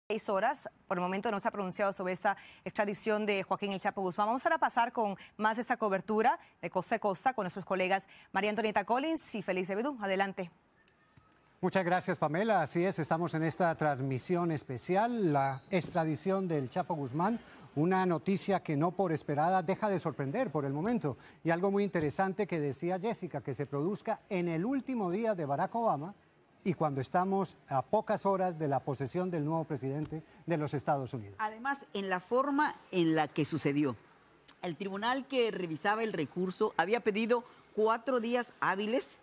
6 horas. Por el momento no se ha pronunciado sobre esta extradición de Joaquín El Chapo Guzmán. Vamos ahora a pasar con más de esta cobertura de costa a costa con nuestros colegas María Antonieta Collins y Félix Zevedú. Adelante. Muchas gracias, Pamela. Así es, estamos en esta transmisión especial, la extradición del Chapo Guzmán, una noticia que no por esperada deja de sorprender por el momento. Y algo muy interesante que decía Jessica, que se produzca en el último día de Barack Obama y cuando estamos a pocas horas de la posesión del nuevo presidente de los Estados Unidos. Además, en la forma en la que sucedió. El tribunal que revisaba el recurso había pedido 4 días hábiles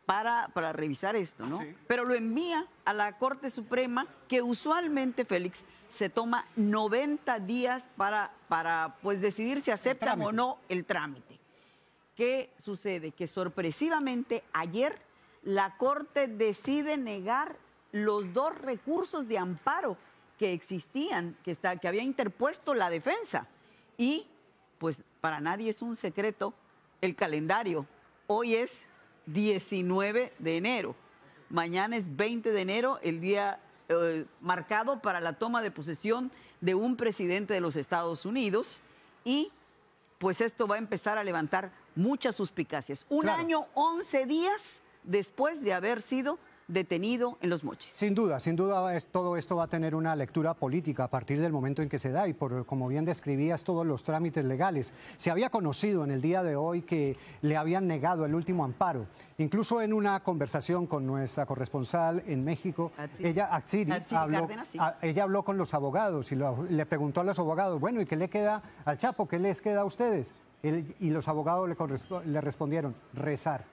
para revisar esto, ¿no? Sí. Pero lo envía a la Corte Suprema, que usualmente, Félix, se toma 90 días para pues, decidir si aceptan o no el trámite. ¿Qué sucede? Que sorpresivamente ayer la Corte decide negar los 2 recursos de amparo que existían, que había interpuesto la defensa. Y, pues, para nadie es un secreto el calendario. Hoy es 19 de enero. Mañana es 20 de enero, el día marcado para la toma de posesión de un presidente de los Estados Unidos. Y, pues, esto va a empezar a levantar muchas suspicacias. Un año, 11 días después de haber sido detenido en Los Mochis. Sin duda, todo esto va a tener una lectura política a partir del momento en que se da y como bien describías, todos los trámites legales. Se había conocido en el día de hoy que le habían negado el último amparo. Incluso en una conversación con nuestra corresponsal en México, ella habló con los abogados y le preguntó a los abogados, bueno, ¿y qué le queda al Chapo? ¿Qué les queda a ustedes? Y los abogados le respondieron, rezar.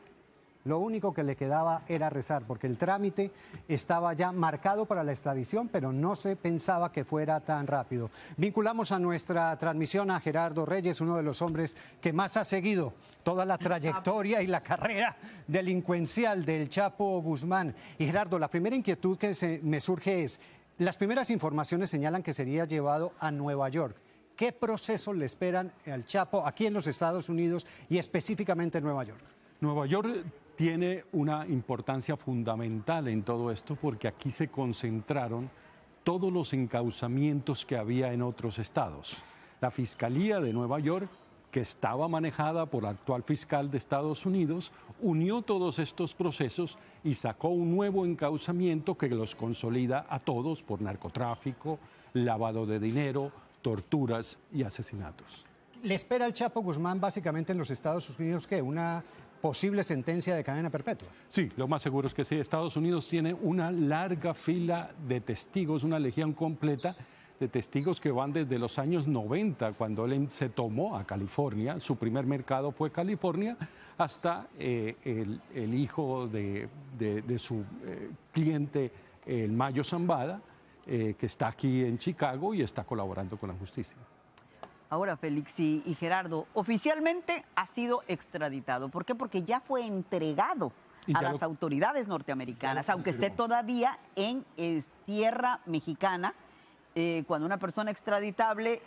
Lo único que le quedaba era rezar, porque el trámite estaba ya marcado para la extradición, pero no se pensaba que fuera tan rápido. Vinculamos a nuestra transmisión a Gerardo Reyes, uno de los hombres que más ha seguido toda la trayectoria y la carrera delincuencial del Chapo Guzmán. Y Gerardo, la primera inquietud que me surge es, las primeras informaciones señalan que sería llevado a Nueva York. ¿Qué procesos le esperan al Chapo aquí en los Estados Unidos y específicamente en Nueva York? Nueva York tiene una importancia fundamental en todo esto porque aquí se concentraron todos los encauzamientos que había en otros estados. La Fiscalía de Nueva York, que estaba manejada por el actual fiscal de Estados Unidos, unió todos estos procesos y sacó un nuevo encauzamiento que los consolida a todos por narcotráfico, lavado de dinero, torturas y asesinatos. ¿Le espera al Chapo Guzmán básicamente en los Estados Unidos qué? ¿Una posible sentencia de cadena perpetua? Sí, lo más seguro es que sí. Estados Unidos tiene una larga fila de testigos, una legión completa de testigos que van desde los años 90, cuando él se tomó a California, su primer mercado fue California, hasta el hijo de su cliente, el Mayo Zambada, que está aquí en Chicago y está colaborando con la justicia. Ahora, Félix y Gerardo, oficialmente ha sido extraditado. ¿Por qué? Porque ya fue entregado a las autoridades norteamericanas, aunque esté todavía en tierra mexicana. Cuando una persona extraditable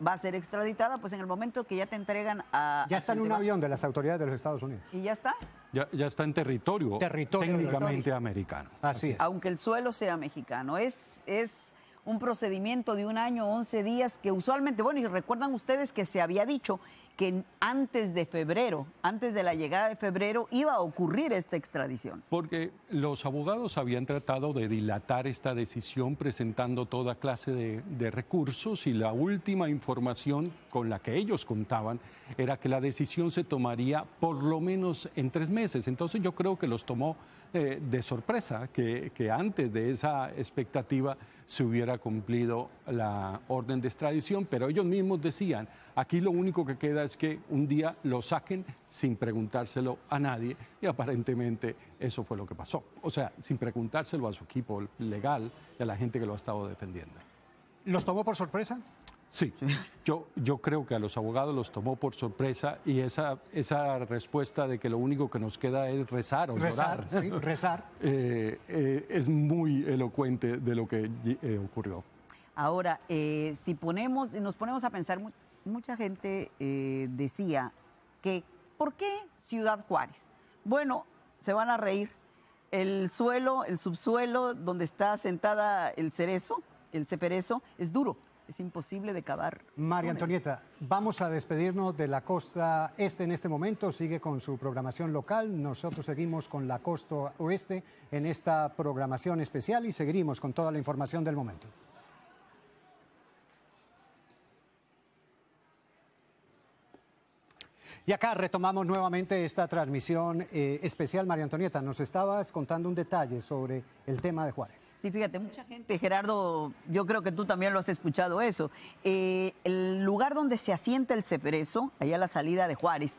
va a ser extraditada, pues en el momento que ya te entregan a... Ya está en un avión de las autoridades de los Estados Unidos. ¿Y ya está? Ya está en territorio técnicamente americano. Así es. Aunque el suelo sea mexicano. Es un procedimiento de 1 año, 11 días, que usualmente, bueno, y recuerdan ustedes que se había dicho que antes de febrero, antes de la llegada de febrero, iba a ocurrir esta extradición. Porque los abogados habían tratado de dilatar esta decisión presentando toda clase de recursos y la última información con la que ellos contaban era que la decisión se tomaría por lo menos en 3 meses. Entonces yo creo que los tomó de sorpresa que antes de esa expectativa se hubiera cumplido la orden de extradición, pero ellos mismos decían, aquí lo único que queda es que un día lo saquen sin preguntárselo a nadie y aparentemente eso fue lo que pasó. O sea, sin preguntárselo a su equipo legal y a la gente que lo ha estado defendiendo. ¿Los tomó por sorpresa? Sí, yo creo que a los abogados los tomó por sorpresa y esa respuesta de que lo único que nos queda es rezar o llorar, sí, rezar. Es muy elocuente de lo que ocurrió. Ahora, si nos ponemos a pensar, mucha gente decía que, ¿por qué Ciudad Juárez? Bueno, se van a reír. El subsuelo donde está sentada el Cerezo, el ceperezo es duro, es imposible de cavar. María Antonieta, vamos a despedirnos de la costa este en este momento, sigue con su programación local, nosotros seguimos con la costa oeste en esta programación especial y seguiremos con toda la información del momento. Y acá retomamos nuevamente esta transmisión especial. María Antonieta, nos estabas contando un detalle sobre el tema de Juárez. Sí, fíjate, mucha gente, Gerardo, yo creo que tú también lo has escuchado eso. El lugar donde se asienta el ceperezo, allá a la salida de Juárez,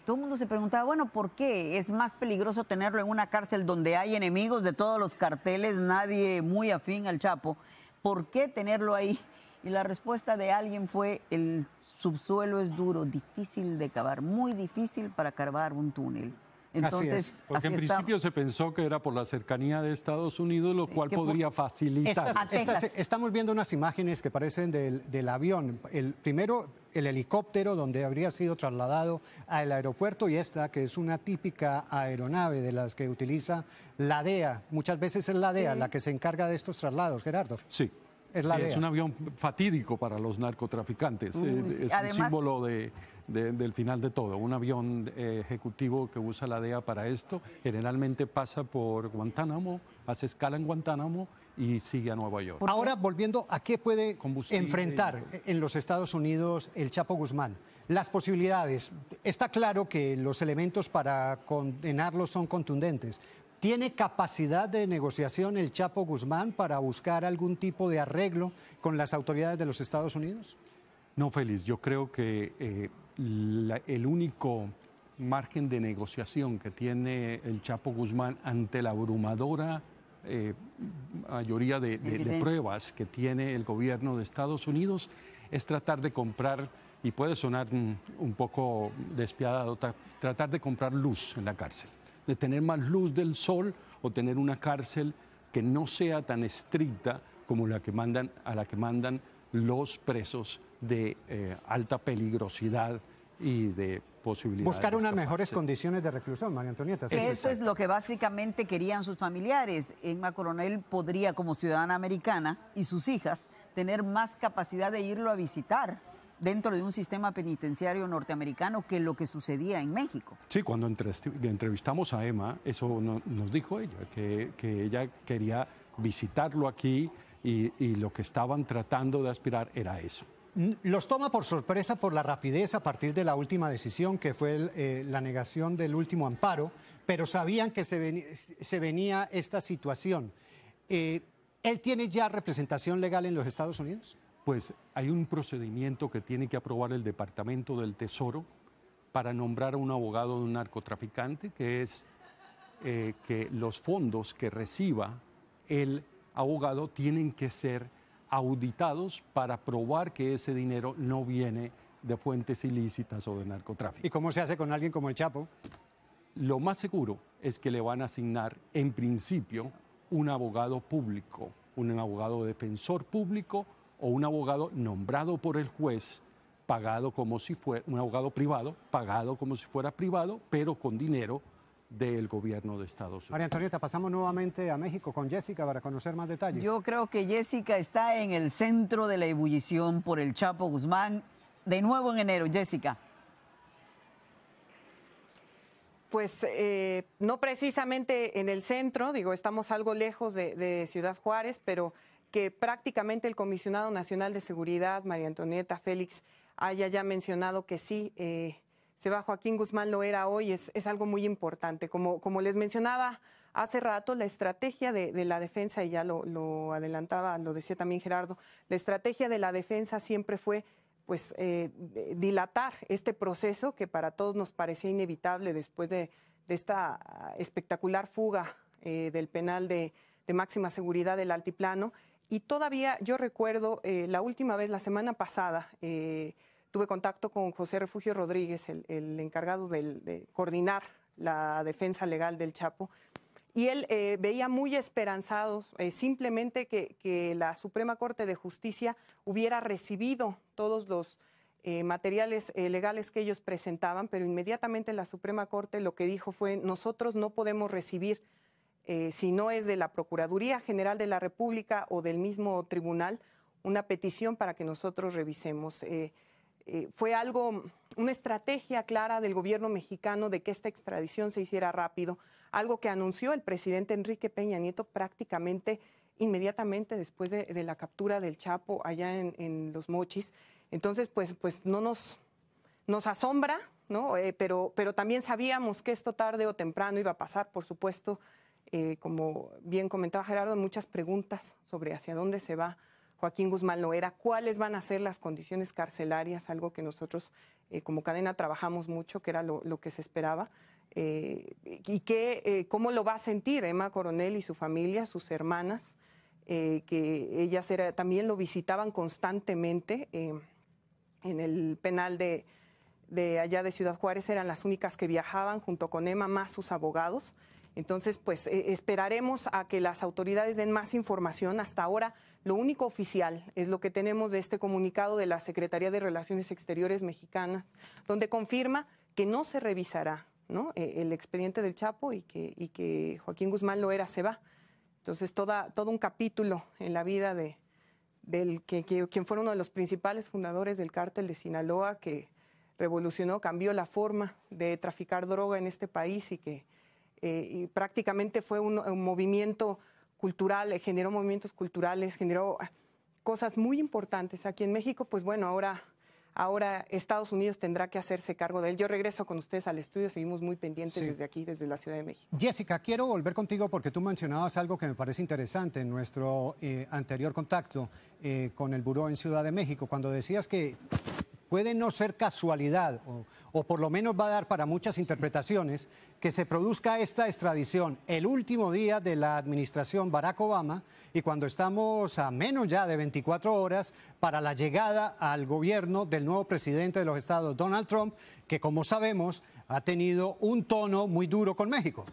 todo el mundo se preguntaba, bueno, ¿por qué es más peligroso tenerlo en una cárcel donde hay enemigos de todos los carteles, nadie muy afín al Chapo? ¿Por qué tenerlo ahí? Y la respuesta de alguien fue, el subsuelo es duro, difícil de cavar, muy difícil para cavar un túnel. Entonces, porque en principio se pensó que era por la cercanía de Estados Unidos, lo cual podría facilitar. Estamos viendo unas imágenes que parecen del avión. Primero, el helicóptero donde habría sido trasladado al aeropuerto y esta, que es una típica aeronave de las que utiliza la DEA. Muchas veces es la DEA la que se encarga de estos traslados, Gerardo. Sí. Es un avión fatídico para los narcotraficantes. Es además, un símbolo del final de todo. Un avión ejecutivo que usa la DEA para esto generalmente pasa por Guantánamo, hace escala en Guantánamo y sigue a Nueva York. Ahora, volviendo a qué puede enfrentar en los Estados Unidos el Chapo Guzmán. Las posibilidades. Está claro que los elementos para condenarlo son contundentes. ¿Tiene capacidad de negociación el Chapo Guzmán para buscar algún tipo de arreglo con las autoridades de los Estados Unidos? No, Félix, yo creo que el único margen de negociación que tiene el Chapo Guzmán ante la abrumadora mayoría de pruebas que tiene el gobierno de Estados Unidos es tratar de comprar, y puede sonar un poco despiadado, tratar de comprar luz en la cárcel, de tener más luz del sol o tener una cárcel que no sea tan estricta como a la que mandan los presos de alta peligrosidad y de posibilidades. Buscar unas mejores condiciones de reclusión, María Antonieta. Eso es lo que básicamente querían sus familiares. Emma Coronel podría, como ciudadana americana y sus hijas, tener más capacidad de irlo a visitar dentro de un sistema penitenciario norteamericano que lo que sucedía en México. Sí, cuando entrevistamos a Emma, eso nos dijo ella, que ella quería visitarlo aquí y lo que estaban tratando de aspirar era eso. Los toma por sorpresa por la rapidez a partir de la última decisión, que fue la negación del último amparo, pero sabían que se venía esta situación. ¿Él tiene ya representación legal en los Estados Unidos? Pues hay un procedimiento que tiene que aprobar el Departamento del Tesoro para nombrar a un abogado de un narcotraficante, que es que los fondos que reciba el abogado tienen que ser auditados para probar que ese dinero no viene de fuentes ilícitas o de narcotráfico. ¿Y cómo se hace con alguien como el Chapo? Lo más seguro es que le van a asignar, en principio, un abogado público, un abogado defensor público o un abogado nombrado por el juez, pagado como si fuera un abogado privado, pagado como si fuera privado, pero con dinero del gobierno de Estados Unidos. María Antonieta, pasamos nuevamente a México con Jessica para conocer más detalles. Yo creo que Jessica está en el centro de la ebullición por el Chapo Guzmán. De nuevo en enero, Jessica. Pues no precisamente en el centro, digo, estamos algo lejos de Ciudad Juárez, pero que prácticamente el Comisionado Nacional de Seguridad, María Antonieta Félix, haya ya mencionado que sí, se va Joaquín Guzmán Loera hoy, es algo muy importante. Como les mencionaba hace rato, la estrategia de la defensa, y ya lo adelantaba, lo decía también Gerardo, la estrategia de la defensa siempre fue pues dilatar este proceso que para todos nos parecía inevitable después de esta espectacular fuga del penal de máxima seguridad del Altiplano. Y todavía yo recuerdo la última vez, la semana pasada, tuve contacto con José Refugio Rodríguez, el encargado de coordinar la defensa legal del Chapo, y él veía muy esperanzados simplemente que la Suprema Corte de Justicia hubiera recibido todos los materiales legales que ellos presentaban, pero inmediatamente la Suprema Corte lo que dijo fue: nosotros no podemos recibir si no es de la Procuraduría General de la República o del mismo tribunal, una petición para que nosotros revisemos. Fue una estrategia clara del gobierno mexicano de que esta extradición se hiciera rápido, algo que anunció el presidente Enrique Peña Nieto prácticamente inmediatamente después de la captura del Chapo allá en Los Mochis. Entonces, pues no nos asombra, ¿no? Pero también sabíamos que esto tarde o temprano iba a pasar, por supuesto, como bien comentaba Gerardo, muchas preguntas sobre hacia dónde se va Joaquín Guzmán Loera, cuáles van a ser las condiciones carcelarias, algo que nosotros como cadena trabajamos mucho, que era lo que se esperaba, y cómo lo va a sentir Emma Coronel y su familia, sus hermanas, que ellas también lo visitaban constantemente en el penal de allá de Ciudad Juárez, eran las únicas que viajaban junto con Emma, más sus abogados. Entonces, pues esperaremos a que las autoridades den más información. Hasta ahora, lo único oficial es lo que tenemos de este comunicado de la Secretaría de Relaciones Exteriores mexicana, donde confirma que no se revisará, ¿no?, el expediente del Chapo y que Joaquín Guzmán Loera se va. Entonces, todo un capítulo en la vida del quien fue uno de los principales fundadores del cártel de Sinaloa, que revolucionó, cambió la forma de traficar droga en este país y prácticamente fue un movimiento cultural, generó movimientos culturales, generó cosas muy importantes aquí en México. Pues bueno, ahora Estados Unidos tendrá que hacerse cargo de él. Yo regreso con ustedes al estudio, seguimos muy pendientes desde aquí, desde la Ciudad de México. Jessica, quiero volver contigo porque tú mencionabas algo que me parece interesante en nuestro anterior contacto con el Buró en Ciudad de México, cuando decías que puede no ser casualidad, o por lo menos va a dar para muchas interpretaciones, que se produzca esta extradición el último día de la administración Barack Obama y cuando estamos a menos ya de 24 horas para la llegada al gobierno del nuevo presidente de los Estados, Donald Trump, que como sabemos ha tenido un tono muy duro con México.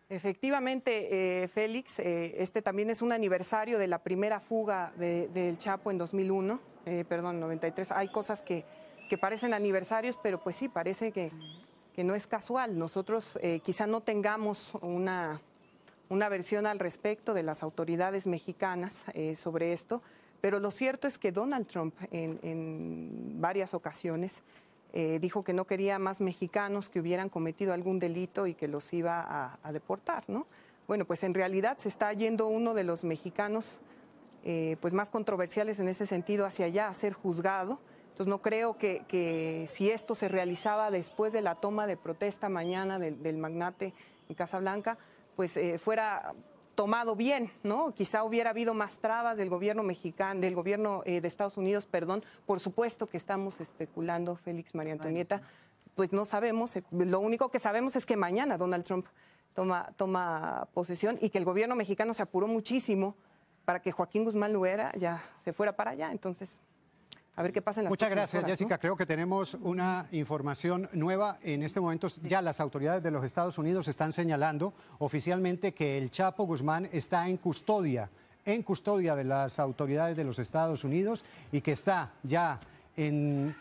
Efectivamente, Félix, este también es un aniversario de la primera fuga del Chapo en 2001, 93. Hay cosas que parecen aniversarios, pero pues sí, parece que no es casual. Nosotros quizá no tengamos una versión al respecto de las autoridades mexicanas sobre esto, pero lo cierto es que Donald Trump en varias ocasiones dijo que no quería más mexicanos que hubieran cometido algún delito y que los iba a deportar, ¿no? Bueno, pues en realidad se está yendo uno de los mexicanos pues más controversiales en ese sentido hacia allá a ser juzgado. Entonces no creo que si esto se realizaba después de la toma de protesta mañana del magnate en Casa Blanca, pues fuera tomado bien, ¿no? Quizá hubiera habido más trabas del gobierno mexicano, del gobierno de Estados Unidos, perdón. Por supuesto que estamos especulando, Félix, María Antonieta, pues no sabemos. Lo único que sabemos es que mañana Donald Trump toma posesión y que el gobierno mexicano se apuró muchísimo para que Joaquín Guzmán Loera ya se fuera para allá. Entonces, a ver qué pasa en las Muchas próximas gracias, horas, Jessica. ¿no? Creo que tenemos una información nueva. En este momento ya las autoridades de los Estados Unidos están señalando oficialmente que el Chapo Guzmán está en custodia de las autoridades de los Estados Unidos y que está ya en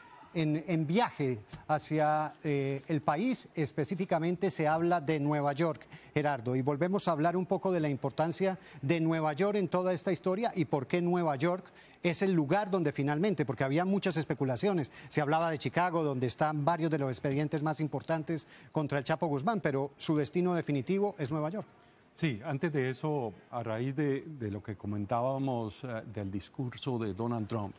viaje hacia el país. Específicamente se habla de Nueva York, Gerardo, y volvemos a hablar un poco de la importancia de Nueva York en toda esta historia y por qué Nueva York es el lugar donde finalmente, porque había muchas especulaciones, se hablaba de Chicago, donde están varios de los expedientes más importantes contra el Chapo Guzmán, pero su destino definitivo es Nueva York. Sí, antes de eso, a raíz de lo que comentábamos del discurso de Donald Trump,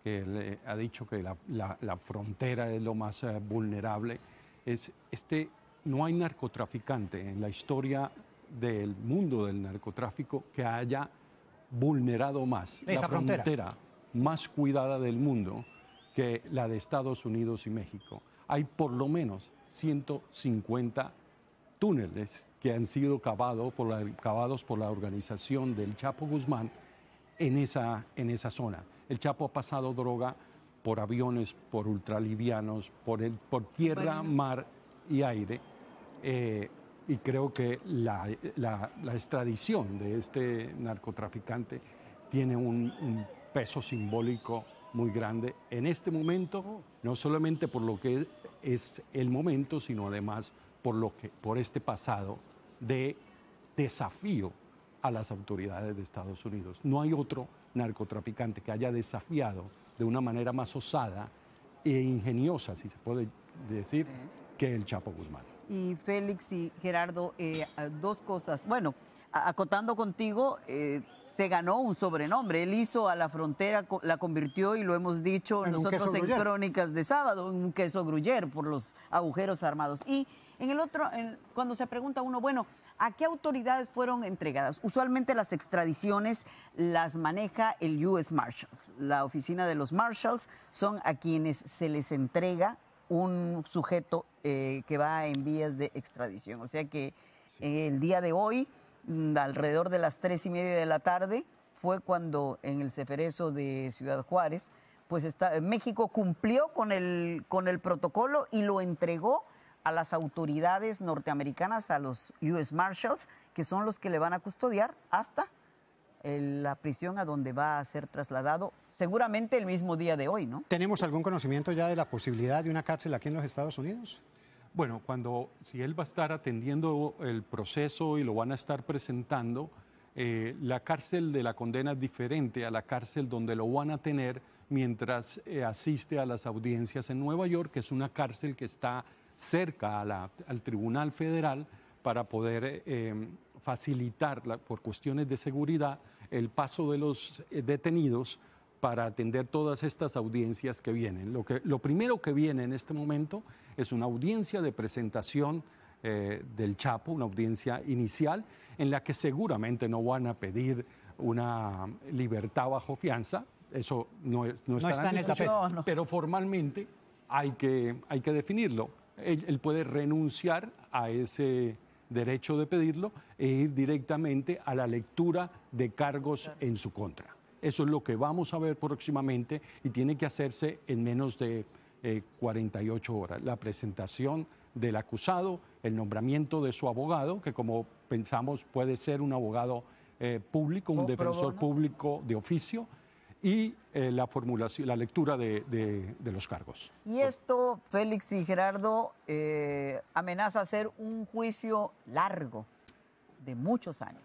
que le ha dicho que la frontera es lo más vulnerable, no hay narcotraficante en la historia del mundo del narcotráfico que haya vulnerado más esa la frontera más cuidada del mundo que la de Estados Unidos y México. Hay por lo menos 150 túneles que han sido cavados por la organización del Chapo Guzmán en esa zona. El Chapo ha pasado droga por aviones, por ultralivianos, por tierra, mar y aire. Y creo que la extradición de este narcotraficante tiene un peso simbólico muy grande en este momento, no solamente por lo que es el momento, sino además por este pasado de desafío a las autoridades de Estados Unidos. No hay otro narcotraficante que haya desafiado de una manera más osada e ingeniosa, si se puede decir, que el Chapo Guzmán. Y Félix y Gerardo, dos cosas. Bueno, acotando contigo, se ganó un sobrenombre. Él hizo a la frontera, la convirtió, y lo hemos dicho nosotros en Crónicas de Sábado, un queso gruyere por los agujeros armados. Y en el otro, cuando se pregunta uno, bueno, ¿a qué autoridades fueron entregadas? Usualmente las extradiciones las maneja el U.S. Marshals. La oficina de los Marshals son a quienes se les entrega un sujeto que va en vías de extradición. O sea que el día de hoy, alrededor de las 3:30 de la tarde, fue cuando en el Ceferezo de Ciudad Juárez, pues México cumplió con el protocolo y lo entregó a las autoridades norteamericanas, a los U.S. Marshals, que son los que le van a custodiar hasta la prisión a donde va a ser trasladado, seguramente el mismo día de hoy, ¿no? ¿Tenemos algún conocimiento ya de la posibilidad de una cárcel aquí en los Estados Unidos? Bueno, si él va a estar atendiendo el proceso y lo van a estar presentando, la cárcel de la condena es diferente a la cárcel donde lo van a tener mientras asiste a las audiencias en Nueva York, que es una cárcel que está cerca al Tribunal Federal para poder facilitar, por cuestiones de seguridad, el paso de los detenidos para atender todas estas audiencias que vienen. Lo primero que viene en este momento es una audiencia de presentación del Chapo, una audiencia inicial, en la que seguramente no van a pedir una libertad bajo fianza, eso no está en el tapete, pero formalmente hay que definirlo. Él puede renunciar a ese derecho de pedirlo e ir directamente a la lectura de cargos en su contra. Eso es lo que vamos a ver próximamente y tiene que hacerse en menos de 48 horas. La presentación del acusado, el nombramiento de su abogado, que como pensamos puede ser un abogado público, un defensor público de oficio, y la lectura de los cargos. Y esto, Félix y Gerardo, amenaza ser un juicio largo, de muchos años.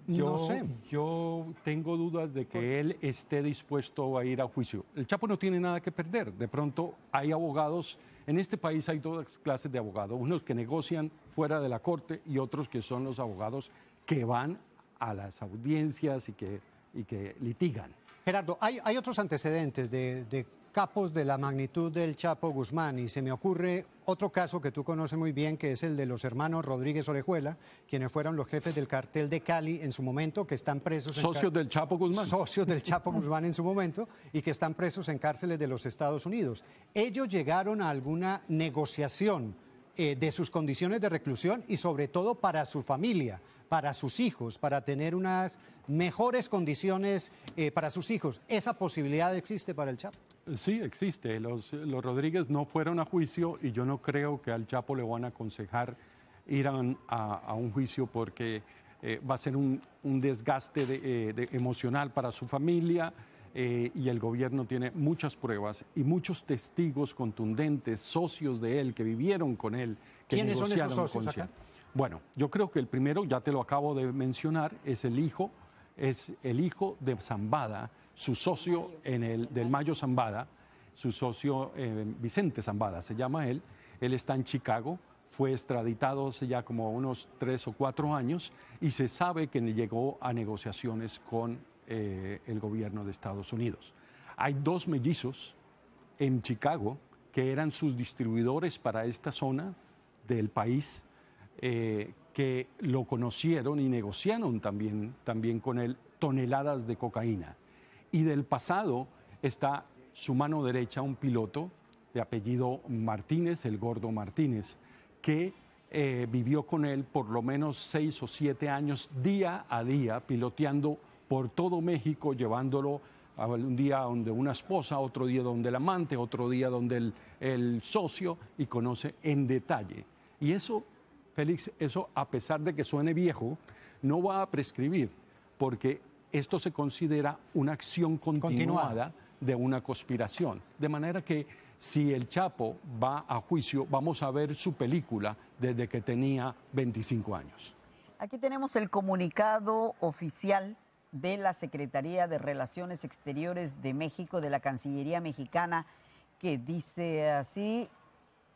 No sé. Yo tengo dudas de que él esté dispuesto a ir a juicio. El Chapo no tiene nada que perder. De pronto hay abogados, en este país hay todas clases de abogados, unos que negocian fuera de la corte y otros que son los abogados que van a las audiencias y que litigan. Gerardo, hay otros antecedentes de capos de la magnitud del Chapo Guzmán y se me ocurre otro caso que tú conoces muy bien, que es el de los hermanos Rodríguez Orejuela, quienes fueron los jefes del cartel de Cali en su momento, que están presos... Socios del Chapo Guzmán. Socios del Chapo Guzmán en su momento y que están presos en cárceles de los Estados Unidos. Ellos llegaron a alguna negociación de sus condiciones de reclusión y sobre todo para su familia, para sus hijos, para tener unas mejores condiciones para sus hijos. ¿Esa posibilidad existe para el Chapo? Sí, existe. Los Rodríguez no fueron a juicio y yo no creo que al Chapo le van a aconsejar ir a un juicio porque va a ser un desgaste emocional para su familia y el gobierno tiene muchas pruebas y muchos testigos contundentes, socios de él, que vivieron con él. ¿Quiénes son esos socios acá? Bueno, yo creo que el primero, ya te lo acabo de mencionar, es el hijo de Zambada, su socio del Mayo Zambada, su socio Vicente Zambada, se llama él. Él está en Chicago, fue extraditado hace ya como unos 3 o 4 años y se sabe que llegó a negociaciones con el gobierno de Estados Unidos. Hay 2 mellizos en Chicago que eran sus distribuidores para esta zona del país, que lo conocieron y negociaron también con él toneladas de cocaína. Y del pasado está su mano derecha, un piloto de apellido Martínez, el Gordo Martínez, que vivió con él por lo menos 6 o 7 años, día a día, piloteando por todo México, llevándolo un día donde una esposa, otro día donde el amante, otro día donde el socio, y conoce en detalle. Y eso, Félix, eso a pesar de que suene viejo, no va a prescribir, porque esto se considera una acción continuada de una conspiración. De manera que Si el Chapo va a juicio, vamos a ver su película desde que tenía 25 años. Aquí tenemos el comunicado oficial de la Secretaría de Relaciones Exteriores de México, de la Cancillería mexicana, que dice así: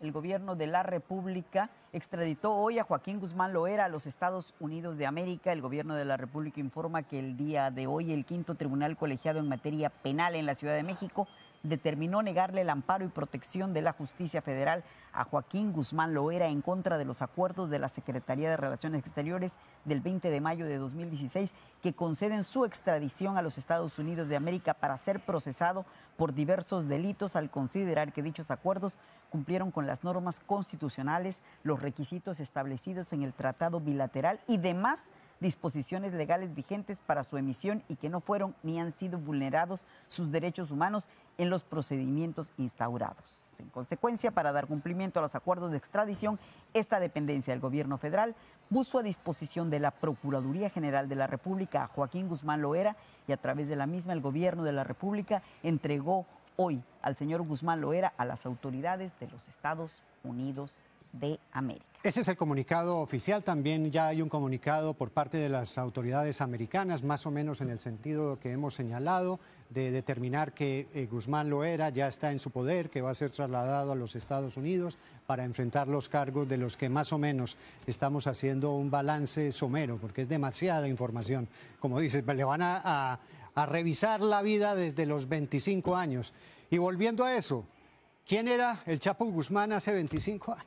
el gobierno de la República extraditó hoy a Joaquín Guzmán Loera a los Estados Unidos de América. El gobierno de la República informa que el día de hoy el quinto tribunal colegiado en materia penal en la Ciudad de México determinó negarle el amparo y protección de la justicia federal a Joaquín Guzmán Loera en contra de los acuerdos de la Secretaría de Relaciones Exteriores del 20 de mayo de 2016 que conceden su extradición a los Estados Unidos de América para ser procesado por diversos delitos, al considerar que dichos acuerdos cumplieron con las normas constitucionales, los requisitos establecidos en el tratado bilateral y demás disposiciones legales vigentes para su emisión y que no fueron ni han sido vulnerados sus derechos humanos en los procedimientos instaurados. En consecuencia, para dar cumplimiento a los acuerdos de extradición, esta dependencia del gobierno federal puso a disposición de la Procuraduría General de la República a Joaquín Guzmán Loera y a través de la misma el gobierno de la República entregó hoy al señor Guzmán Loera a las autoridades de los Estados Unidos de América. Ese es el comunicado oficial. También ya hay un comunicado por parte de las autoridades americanas, más o menos en el sentido que hemos señalado, de determinar que Guzmán Loera ya está en su poder, que va a ser trasladado a los Estados Unidos para enfrentar los cargos de los que más o menos estamos haciendo un balance somero, porque es demasiada información. Como dices, le van a revisar la vida desde los 25 años. Y volviendo a eso, ¿quién era el Chapo Guzmán hace 25 años?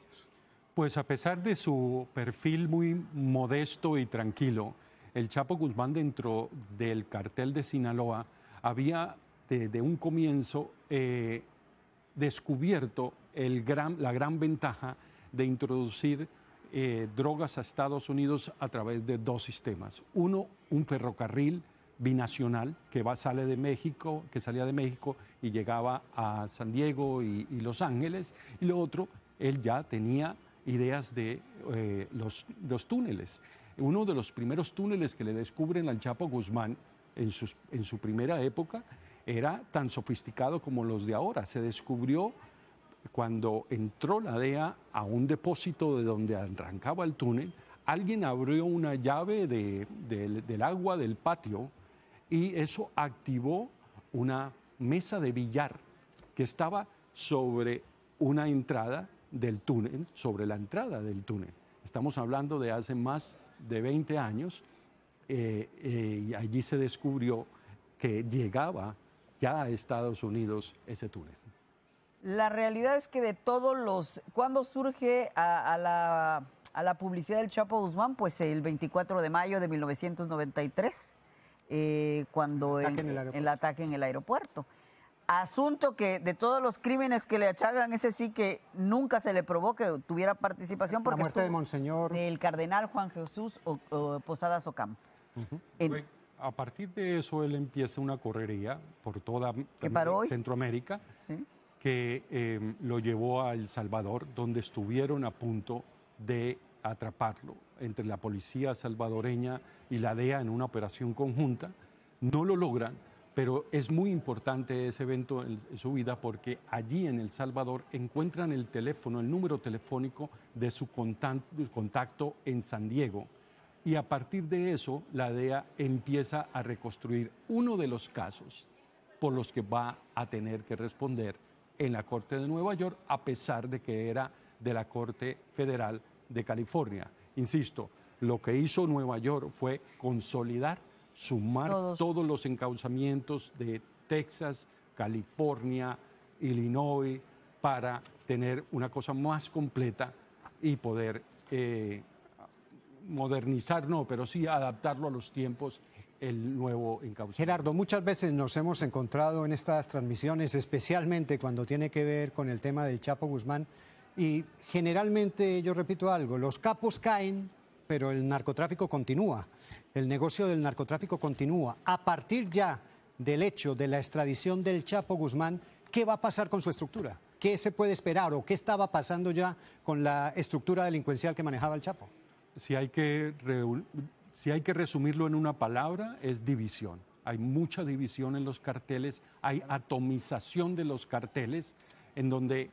Pues a pesar de su perfil muy modesto y tranquilo, el Chapo Guzmán dentro del cartel de Sinaloa había desde un comienzo descubierto la gran ventaja de introducir drogas a Estados Unidos a través de dos sistemas. Uno, un ferrocarril binacional que salía de México y llegaba a San Diego y Los Ángeles. Y lo otro, él ya tenía ideas de los túneles. Uno de los primeros túneles que le descubren al Chapo Guzmán en su primera época era tan sofisticado como los de ahora. Se descubrió cuando entró la DEA a un depósito de donde arrancaba el túnel, alguien abrió una llave del agua del patio y eso activó una mesa de billar que estaba sobre una entrada del túnel, sobre la entrada del túnel. Estamos hablando de hace más de 20 años y allí se descubrió que llegaba ya a Estados Unidos ese túnel. La realidad es que de todos los... ¿Cuándo surge a la publicidad del Chapo Guzmán? Pues el 24 de mayo de 1993, cuando el ataque en el aeropuerto. Asunto que de todos los crímenes que le achagan, ese sí que nunca se le probó que tuviera participación. Porque la muerte de Monseñor. Del cardenal Juan Jesús Posadas Ocampo. A partir de eso, él empieza una correría por toda Centroamérica, ¿sí?, que lo llevó a El Salvador, donde estuvieron a punto de atraparlo entre la policía salvadoreña y la DEA en una operación conjunta. No lo logran, pero es muy importante ese evento en su vida porque allí en El Salvador encuentran el número telefónico de su contacto en San Diego. Y a partir de eso, la DEA empieza a reconstruir uno de los casos por los que va a tener que responder en la Corte de Nueva York, a pesar de que era de la Corte Federal de California. Insisto, lo que hizo Nueva York fue consolidar, sumar todos los encauzamientos de Texas, California, Illinois, para tener una cosa más completa y poder modernizar, pero sí adaptarlo a los tiempos, el nuevo encauzamiento. Gerardo, muchas veces nos hemos encontrado en estas transmisiones, especialmente cuando tiene que ver con el tema del Chapo Guzmán, y generalmente, yo repito algo, los capos caen, pero el narcotráfico continúa, el negocio del narcotráfico continúa. A partir ya del hecho de la extradición del Chapo Guzmán, ¿qué va a pasar con su estructura? ¿Qué se puede esperar o qué estaba pasando ya con la estructura delincuencial que manejaba el Chapo? Si hay que resumirlo en una palabra, es división. Hay mucha división en los carteles, hay atomización de los carteles. en donde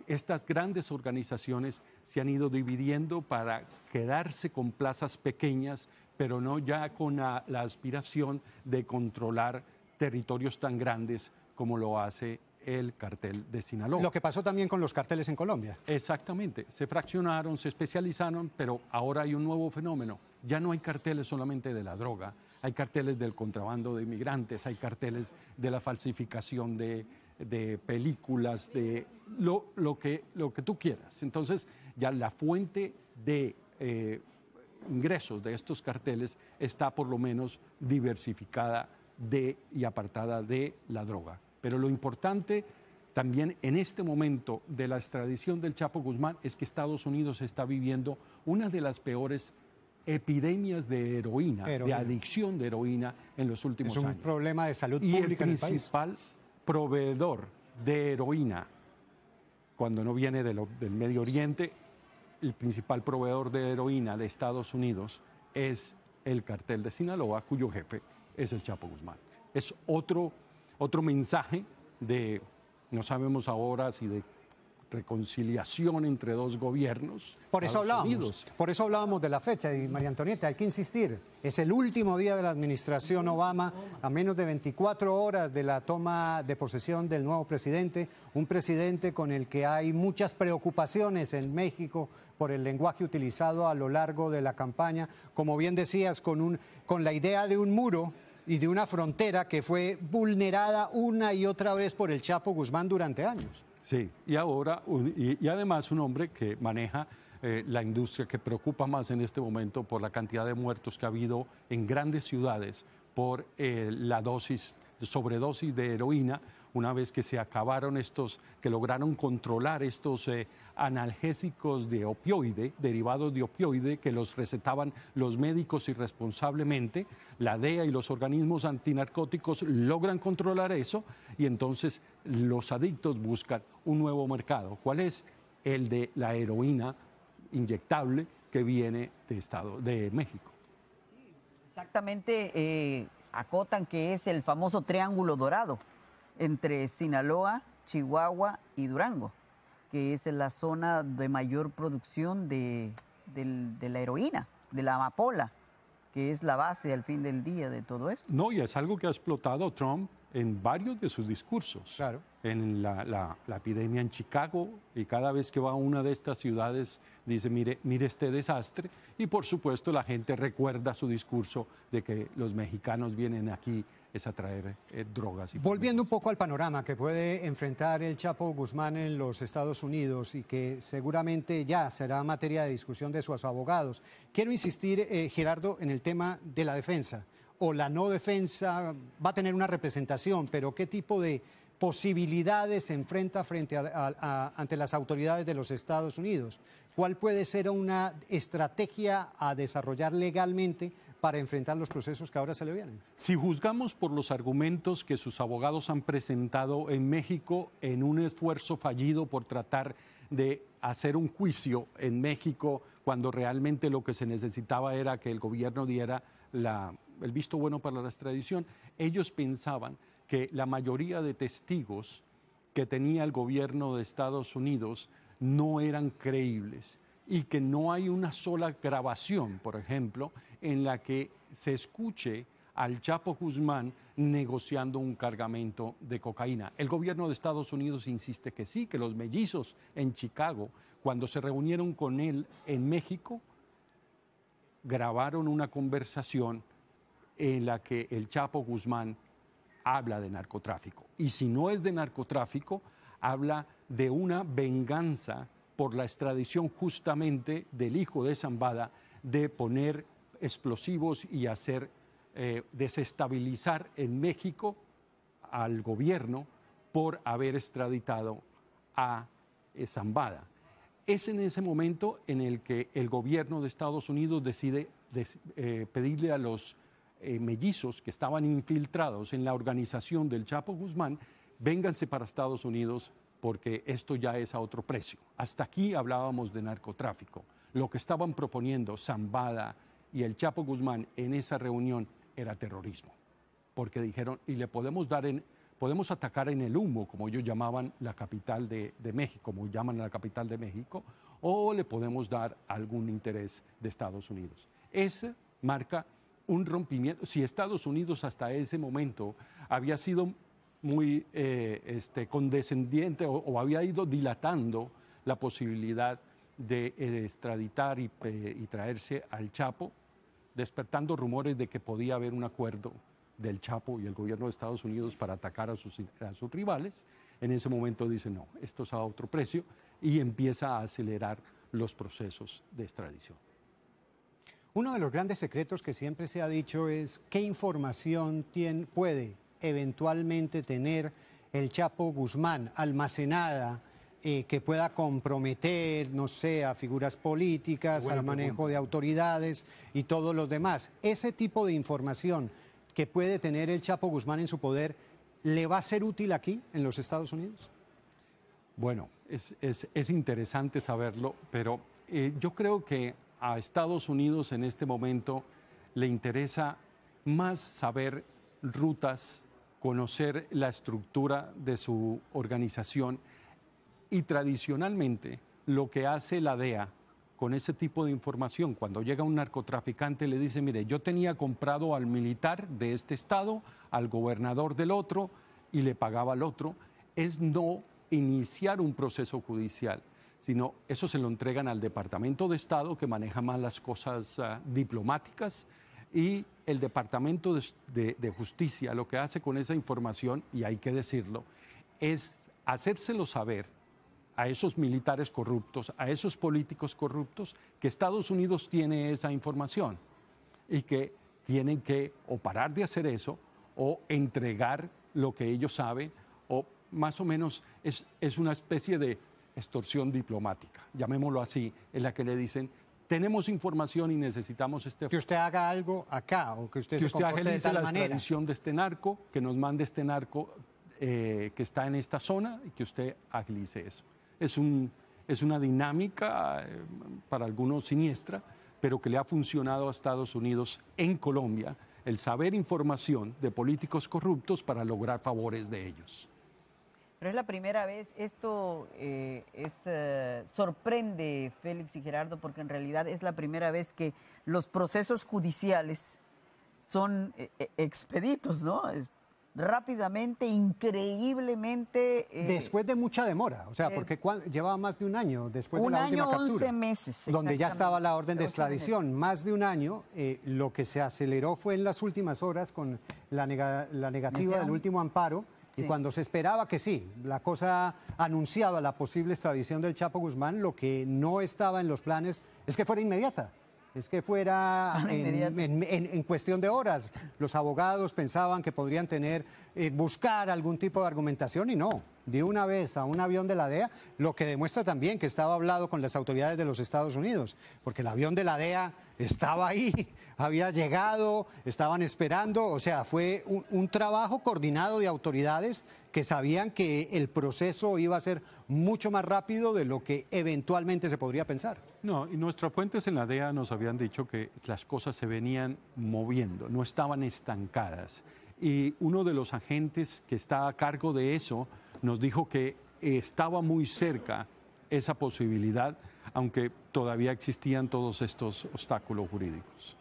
estas grandes organizaciones se han ido dividiendo para quedarse con plazas pequeñas, pero no ya con la aspiración de controlar territorios tan grandes como lo hace el cartel de Sinaloa. Lo que pasó también con los carteles en Colombia. Exactamente, se fraccionaron, se especializaron, pero ahora hay un nuevo fenómeno. Ya no hay carteles solamente de la droga, hay carteles del contrabando de inmigrantes, hay carteles de la falsificación de películas, de lo que tú quieras. Entonces, ya la fuente de ingresos de estos carteles está por lo menos diversificada y apartada de la droga. Pero lo importante también en este momento de la extradición del Chapo Guzmán es que Estados Unidos está viviendo una de las peores epidemias de heroína, de adicción de heroína en los últimos años. Es un problema de salud pública en el país. Y el principal proveedor de heroína, cuando no viene del Medio Oriente, el principal proveedor de heroína de Estados Unidos es el cartel de Sinaloa, cuyo jefe es el Chapo Guzmán. Es otro mensaje de, no sabemos ahora si de reconciliación entre dos gobiernos. Por eso hablábamos de la fecha, y María Antonieta, hay que insistir, es el último día de la administración Obama, a menos de 24 horas de la toma de posesión del nuevo presidente, un presidente con el que hay muchas preocupaciones en México por el lenguaje utilizado a lo largo de la campaña, como bien decías, con la idea de un muro y de una frontera que fue vulnerada una y otra vez por el Chapo Guzmán durante años. Sí, y ahora, y además un hombre que maneja la industria, que preocupa más en este momento por la cantidad de muertos que ha habido en grandes ciudades por la sobredosis de heroína, una vez que se acabaron que lograron controlar estos analgésicos de opioide, derivados de opioide, que los recetaban los médicos irresponsablemente. La DEA y los organismos antinarcóticos logran controlar eso y entonces los adictos buscan un nuevo mercado. ¿Cuál es? El de la heroína inyectable que viene de México. Exactamente, acotan que es el famoso Triángulo Dorado entre Sinaloa, Chihuahua y Durango, que es la zona de mayor producción de la heroína, de la amapola, que es la base al fin del día de todo esto. No, y es algo que ha explotado Trump en varios de sus discursos. Claro. En la epidemia en Chicago, y cada vez que va a una de estas ciudades dice, mire este desastre, y por supuesto la gente recuerda su discurso de que los mexicanos vienen aquí es a traer drogas. Volviendo un poco al panorama que puede enfrentar el Chapo Guzmán en los Estados Unidos y que seguramente ya será materia de discusión de sus abogados, quiero insistir, Gerardo, en el tema de la defensa o la no defensa. Va a tener una representación, pero ¿qué tipo de posibilidades se enfrenta ante las autoridades de los Estados Unidos? ¿Cuál puede ser una estrategia a desarrollar legalmente para enfrentar los procesos que ahora se le vienen? Si juzgamos por los argumentos que sus abogados han presentado en México en un esfuerzo fallido por tratar de hacer un juicio en México, cuando realmente lo que se necesitaba era que el gobierno diera el visto bueno para la extradición, ellos pensaban que la mayoría de testigos que tenía el gobierno de Estados Unidos no eran creíbles y que no hay una sola grabación, por ejemplo, en la que se escuche al Chapo Guzmán negociando un cargamento de cocaína. El gobierno de Estados Unidos insiste que sí, que los mellizos en Chicago, cuando se reunieron con él en México, grabaron una conversación en la que el Chapo Guzmán habla de narcotráfico. Y si no es de narcotráfico, habla de una venganza por la extradición justamente del hijo de Zambada, de poner explosivos y hacer desestabilizar en México al gobierno por haber extraditado a Zambada. Es en ese momento en el que el gobierno de Estados Unidos decide pedirle a los mellizos que estaban infiltrados en la organización del Chapo Guzmán, vénganse para Estados Unidos porque esto ya es a otro precio. Hasta aquí hablábamos de narcotráfico. Lo que estaban proponiendo Zambada y el Chapo Guzmán en esa reunión era terrorismo, porque dijeron, y le podemos dar podemos atacar en el humo, como ellos llamaban la capital de México, como llaman la capital de México, o le podemos dar algún interés de Estados Unidos. Ese marca un rompimiento. Si Estados Unidos hasta ese momento había sido muy condescendiente o había ido dilatando la posibilidad de extraditar y traerse al Chapo, despertando rumores de que podía haber un acuerdo del Chapo y el gobierno de Estados Unidos para atacar a sus rivales, en ese momento dice no, esto es a otro precio y empieza a acelerar los procesos de extradición. Uno de los grandes secretos que siempre se ha dicho es qué información puede eventualmente tener el Chapo Guzmán almacenada que pueda comprometer, no sé, a figuras políticas, al manejo de autoridades y todos los demás. Ese tipo de información que puede tener el Chapo Guzmán en su poder, ¿le va a ser útil aquí, en los Estados Unidos? Bueno, es interesante saberlo, pero yo creo que a Estados Unidos en este momento le interesa más saber rutas, conocer la estructura de su organización y tradicionalmente lo que hace la DEA con ese tipo de información, cuando llega un narcotraficante le dice, mire, yo tenía comprado al militar de este estado, al gobernador del otro y le pagaba al otro, es no iniciar un proceso judicial, sino eso se lo entregan al Departamento de Estado que maneja más las cosas diplomáticas y el Departamento de Justicia lo que hace con esa información, y hay que decirlo, es hacérselo saber a esos militares corruptos, a esos políticos corruptos, que Estados Unidos tiene esa información y que tienen que o parar de hacer eso o entregar lo que ellos saben, o más o menos es una especie de extorsión diplomática, llamémoslo así, en la que le dicen, tenemos información y necesitamos que usted haga algo acá o que usted se comporte de tal manera. la extradición de este narco, que nos mande este narco que está en esta zona y que usted agilice eso. Es una dinámica para algunos siniestra, pero que le ha funcionado a Estados Unidos en Colombia, el saber información de políticos corruptos para lograr favores de ellos. Pero es la primera vez, esto sorprende, Félix y Gerardo, porque en realidad es la primera vez que los procesos judiciales son expeditos, ¿no? Rápidamente, increíblemente. Después de mucha demora, o sea, porque llevaba más de un año después de la última captura. 11 meses. Donde ya estaba la orden de extradición, más de un año. Lo que se aceleró fue en las últimas horas con la negativa del último amparo. Sí. Y cuando se esperaba que sí, la cosa anunciaba la posible extradición del Chapo Guzmán, lo que no estaba en los planes es que fuera inmediata. Es que fuera en cuestión de horas. Los abogados pensaban que podrían buscar algún tipo de argumentación y no. De una vez a un avión de la DEA, lo que demuestra también que estaba hablado con las autoridades de los Estados Unidos, porque el avión de la DEA estaba ahí, había llegado, estaban esperando, o sea, fue un trabajo coordinado de autoridades que sabían que el proceso iba a ser mucho más rápido de lo que eventualmente se podría pensar. No, y nuestras fuentes en la DEA nos habían dicho que las cosas se venían moviendo, no estaban estancadas. Y uno de los agentes que está a cargo de eso nos dijo que estaba muy cerca esa posibilidad, aunque todavía existían todos estos obstáculos jurídicos.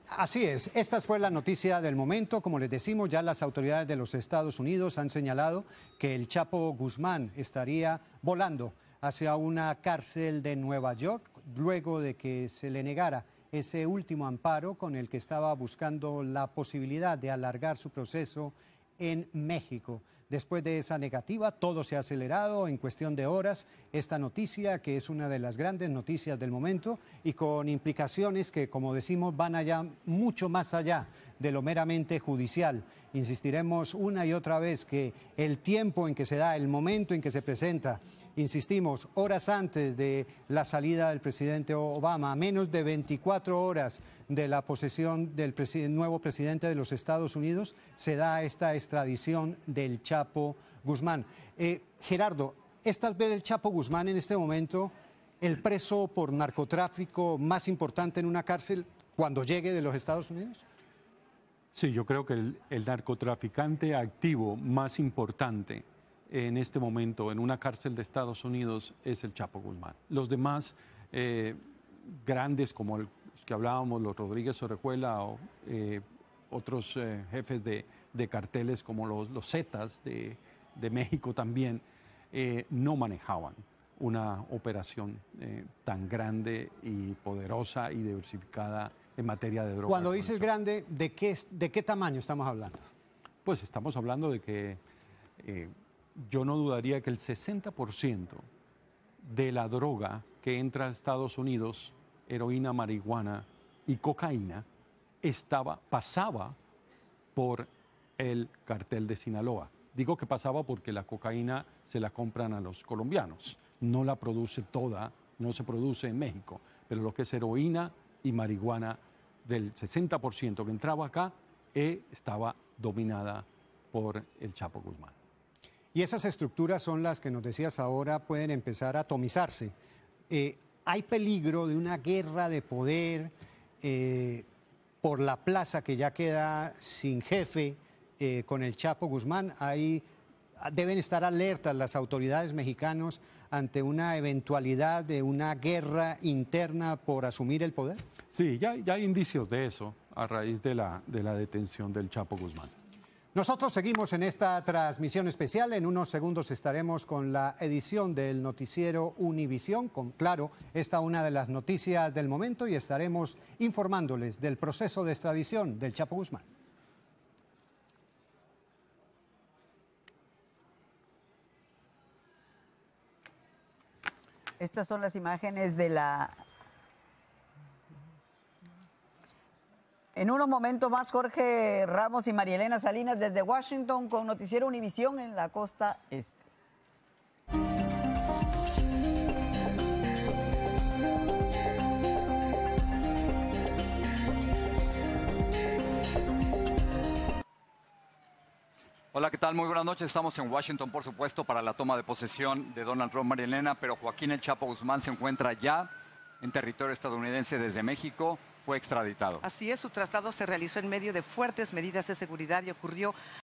Así es, esta fue la noticia del momento. Como les decimos, ya las autoridades de los Estados Unidos han señalado que el Chapo Guzmán estaría volando hacia una cárcel de Nueva York luego de que se le negara ese último amparo con el que estaba buscando la posibilidad de alargar su proceso en México. Después de esa negativa, todo se ha acelerado en cuestión de horas. Esta noticia, que es una de las grandes noticias del momento y con implicaciones que, como decimos, van allá, mucho más allá de lo meramente judicial. Insistiremos una y otra vez que el tiempo en que se da, el momento en que se presenta, insistimos, horas antes de la salida del presidente Obama, a menos de 24 horas de la posesión del nuevo presidente de los Estados Unidos, se da esta extradición del Chapo Guzmán. Gerardo, ¿es tal vez el Chapo Guzmán en este momento el preso por narcotráfico más importante en una cárcel cuando llegue de los Estados Unidos? Sí, yo creo que el narcotraficante activo más importante en este momento en una cárcel de Estados Unidos es el Chapo Guzmán. Los demás grandes, como los que hablábamos, los Rodríguez Orejuela o otros jefes de carteles como los Zetas de México también, no manejaban una operación tan grande y poderosa y diversificada en materia de drogas. Cuando dices grande, ¿de qué tamaño estamos hablando? Pues estamos hablando de que yo no dudaría que el 60% de la droga que entra a Estados Unidos, heroína, marihuana y cocaína, pasaba por el cartel de Sinaloa. Digo que pasaba porque la cocaína se la compran a los colombianos, no la produce toda, no se produce en México, pero lo que es heroína y marihuana del 60% que entraba acá estaba dominada por el Chapo Guzmán. Y esas estructuras son las que nos decías ahora pueden empezar a atomizarse. ¿Hay peligro de una guerra de poder por la plaza que ya queda sin jefe con el Chapo Guzmán? Deben estar alertas las autoridades mexicanas ante una eventualidad de una guerra interna por asumir el poder. Sí, ya hay indicios de eso a raíz de la detención del Chapo Guzmán. Nosotros seguimos en esta transmisión especial. En unos segundos estaremos con la edición del noticiero Univisión, con Claro, una de las noticias del momento, y estaremos informándoles del proceso de extradición del Chapo Guzmán. Estas son las imágenes de la... En unos momentos más, Jorge Ramos y María Elena Salinas desde Washington con Noticiero Univisión en la costa este. Hola, ¿qué tal? Muy buenas noches. Estamos en Washington, por supuesto, para la toma de posesión de Donald Trump, María Elena, pero Joaquín El Chapo Guzmán se encuentra ya en territorio estadounidense desde México. Fue extraditado. Así es, su traslado se realizó en medio de fuertes medidas de seguridad y ocurrió